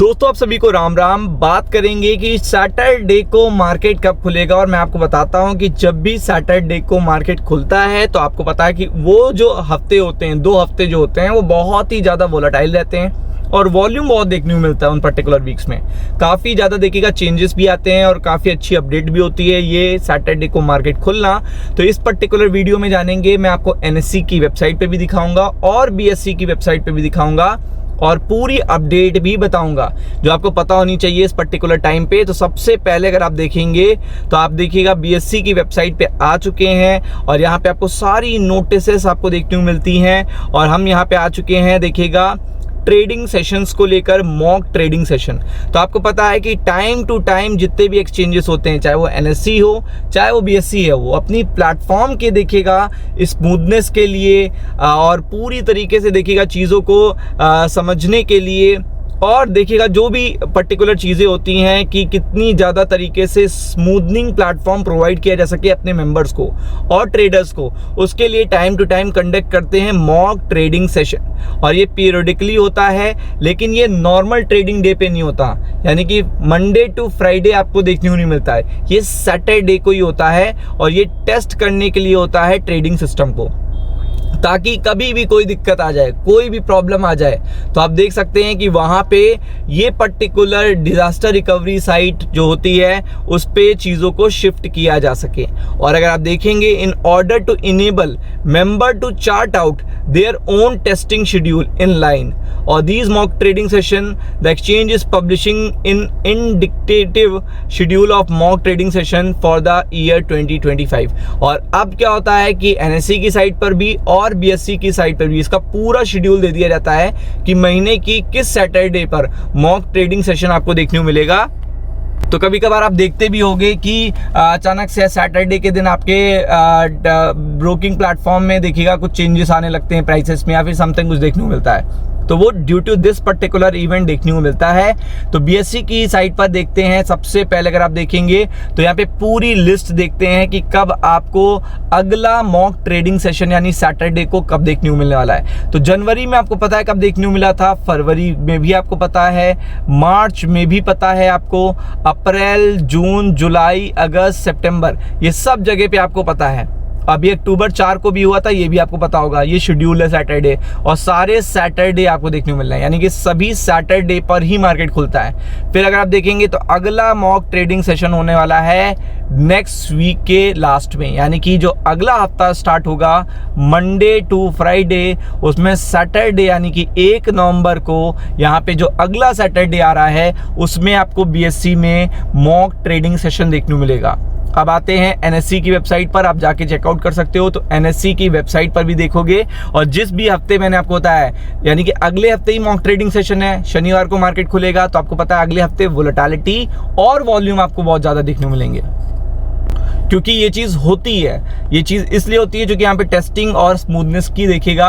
दोस्तों आप सभी को राम राम। बात करेंगे कि सैटरडे को मार्केट कब खुलेगा और मैं आपको बताता हूं कि जब भी सैटरडे को मार्केट खुलता है तो आपको पता है कि वो जो हफ्ते होते हैं, 2 हफ्ते जो होते हैं वो बहुत ही ज़्यादा वोलेटाइल रहते हैं और वॉल्यूम बहुत देखने को मिलता है उन पर्टिकुलर वीक्स में। काफ़ी ज़्यादा देखिएगा चेंजेस भी आते हैं और काफ़ी अच्छी अपडेट भी होती है ये सैटरडे को मार्केट खुलना। तो इस पर्टिकुलर वीडियो में जानेंगे, मैं आपको NSE की वेबसाइट पे भी दिखाऊंगा और BSE की वेबसाइट पे भी दिखाऊंगा और पूरी अपडेट भी बताऊंगा जो आपको पता होनी चाहिए इस पर्टिकुलर टाइम पे। तो सबसे पहले अगर आप देखेंगे तो आप देखिएगा BSE की वेबसाइट पे आ चुके हैं और यहाँ पे आपको सारी नोटिसेस आपको देखने को मिलती हैं और हम यहाँ पे आ चुके हैं। देखिएगा ट्रेडिंग सेशंस को लेकर मॉक ट्रेडिंग सेशन। तो आपको पता है कि टाइम टू टाइम जितने भी एक्सचेंजेस होते हैं, चाहे वो NSE हो चाहे वो BSE है, वो अपनी प्लेटफॉर्म के देखिएगा स्मूथनेस के लिए और पूरी तरीके से देखिएगा चीज़ों को समझने के लिए और देखिएगा जो भी पर्टिकुलर चीज़ें होती हैं कि कितनी ज़्यादा तरीके से स्मूथनिंग प्लेटफॉर्म प्रोवाइड किया जा सके अपने मेंबर्स को और ट्रेडर्स को, उसके लिए टाइम टू टाइम कंडक्ट करते हैं मॉक ट्रेडिंग सेशन। और ये पीरियडिकली होता है, लेकिन ये नॉर्मल ट्रेडिंग डे पे नहीं होता, यानी कि मंडे टू फ्राइडे आपको देखने को नहीं मिलता है, ये सैटरडे को ही होता है और ये टेस्ट करने के लिए होता है ट्रेडिंग सिस्टम को, ताकि कभी भी कोई दिक्कत आ जाए, कोई भी प्रॉब्लम आ जाए तो आप देख सकते हैं कि वहाँ पे ये पर्टिकुलर डिजास्टर रिकवरी साइट जो होती है उस पे चीज़ों को शिफ्ट किया जा सके। और अगर आप देखेंगे, in order to enable member to chart out their own testing schedule in line और these mock trading session the exchange is publishing in indicative schedule of mock trading session for the year 2025। और अब क्या होता है कि NSE की site पर भी और BSE की साइट पर भी इसका पूरा शेड्यूल दे दिया जाता है कि महीने की किस सैटरडे पर मॉक ट्रेडिंग सेशन आपको देखने को मिलेगा। तो कभी कभार आप देखते भी होंगे कि अचानक से सैटरडे के दिन आपके ब्रोकिंग प्लेटफॉर्म में देखिएगा कुछ चेंजेस आने लगते हैं प्राइसेस में या फिर समथिंग कुछ देखने को मिलता है, तो वो due to this particular event देखने को मिलता है। तो BSE की साइट पर देखते हैं। सबसे पहले अगर आप देखेंगे तो यहाँ पे पूरी लिस्ट देखते हैं कि कब आपको अगला मॉक ट्रेडिंग सेशन यानी सैटरडे को कब देखने को मिलने वाला है। तो जनवरी में आपको पता है कब देखने को मिला था, फरवरी में भी आपको पता है, मार्च में भी पता है आपको, अप्रैल, जून, जुलाई, अगस्त, सितंबर, ये सब जगह पे आपको पता है। अभी अक्टूबर 4 को भी हुआ था, ये भी आपको पता होगा। ये शेड्यूल है सैटरडे और सारे सैटरडे आपको देखने को मिल रहे हैं, यानी कि सभी सैटरडे पर ही मार्केट खुलता है। फिर अगर आप देखेंगे तो अगला मॉक ट्रेडिंग सेशन होने वाला है नेक्स्ट वीक के लास्ट में, यानी कि जो अगला हफ्ता स्टार्ट होगा मंडे टू फ्राइडे, उसमें सैटरडे यानी कि 1 नवंबर को यहाँ पे जो अगला सैटरडे आ रहा है उसमें आपको BSE में मॉक ट्रेडिंग सेशन देखने को मिलेगा। अब आते हैं NSE की वेबसाइट पर, आप जाके चेकआउट कर सकते हो। तो NSE की वेबसाइट पर भी देखोगे और जिस भी हफ्ते मैंने आपको बताया है, यानी कि अगले हफ्ते ही मॉक ट्रेडिंग सेशन है, शनिवार को मार्केट खुलेगा, तो आपको पता है अगले हफ्ते वोलेटिलिटी और वॉल्यूम आपको बहुत ज़्यादा देखने को मिलेंगे। क्योंकि ये चीज़ होती है, ये चीज़ इसलिए होती है क्योंकि यहाँ पे टेस्टिंग और स्मूथनेस की देखिएगा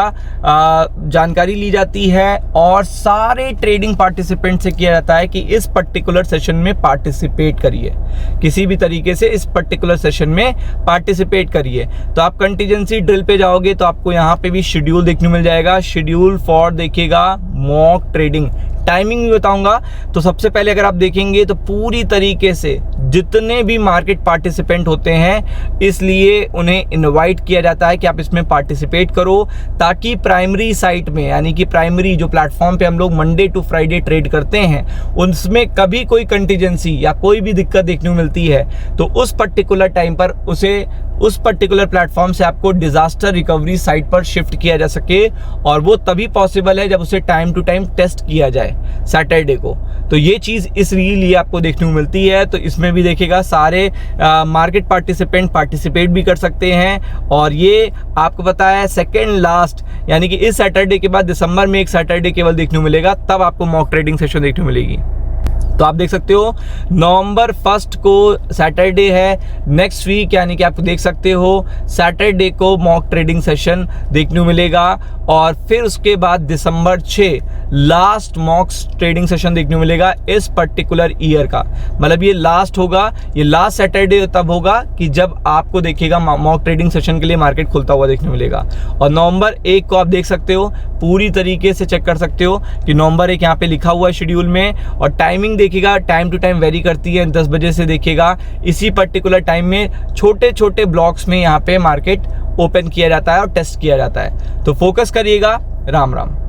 जानकारी ली जाती है और सारे ट्रेडिंग पार्टिसिपेंट से किया जाता है कि इस पर्टिकुलर सेशन में पार्टिसिपेट करिए, किसी भी तरीके से इस पर्टिकुलर सेशन में पार्टिसिपेट करिए। तो आप कंटीजेंसी ड्रिल पे जाओगे तो आपको यहाँ पे भी शेड्यूल देखने को मिल जाएगा, शेड्यूल फॉर देखिएगा मॉक ट्रेडिंग, टाइमिंग भी बताऊंगा। तो सबसे पहले अगर आप देखेंगे तो पूरी तरीके से जितने भी मार्केट पार्टिसिपेंट होते हैं, इसलिए उन्हें इनवाइट किया जाता है कि आप इसमें पार्टिसिपेट करो, ताकि प्राइमरी साइट में, यानी कि प्राइमरी जो प्लेटफॉर्म पे हम लोग मंडे टू फ्राइडे ट्रेड करते हैं, उसमें कभी कोई कंटीजेंसी या कोई भी दिक्कत देखने को मिलती है तो उस पर्टिकुलर टाइम पर उसे उस पर्टिकुलर प्लेटफॉर्म से आपको डिजास्टर रिकवरी साइट पर शिफ्ट किया जा सके, और वो तभी पॉसिबल है जब उसे टाइम टू टाइम टेस्ट किया जाए सैटरडे को। तो ये चीज़ इसलिए आपको देखने को मिलती है। तो इसमें भी देखिएगा सारे मार्केट पार्टिसिपेंट पार्टिसिपेट भी कर सकते हैं और ये आपको पता है सेकेंड लास्ट, यानी कि इस सैटरडे के बाद दिसंबर में एक सैटरडे केवल देखने को मिलेगा, तब आपको मॉक ट्रेडिंग सेशन देखने को मिलेगी। तो आप देख सकते हो नवंबर 1 को सैटरडे है, नेक्स्ट वीक, यानी कि आप देख सकते हो सैटरडे को मॉक ट्रेडिंग सेशन देखने को मिलेगा। और फिर उसके बाद दिसंबर 6 लास्ट मॉक ट्रेडिंग सेशन देखने को मिलेगा इस पर्टिकुलर ईयर का। मतलब ये लास्ट होगा, ये लास्ट सैटरडे तब होगा कि जब आपको देखिएगा मॉक ट्रेडिंग सेशन के लिए मार्केट खुलता हुआ देखने को मिलेगा। और नवंबर 1 को आप देख सकते हो, पूरी तरीके से चेक कर सकते हो कि नवंबर 1 यहाँ पे लिखा हुआ है शेड्यूल में। और टाइमिंग देखिएगा, टाइम टू टाइम वेरी करती है, 10 बजे से देखिएगा इसी पर्टिकुलर टाइम में छोटे छोटे ब्लॉक्स में यहाँ पे मार्केट ओपन किया जाता है और टेस्ट किया जाता है। तो फोकस करिएगा। राम राम।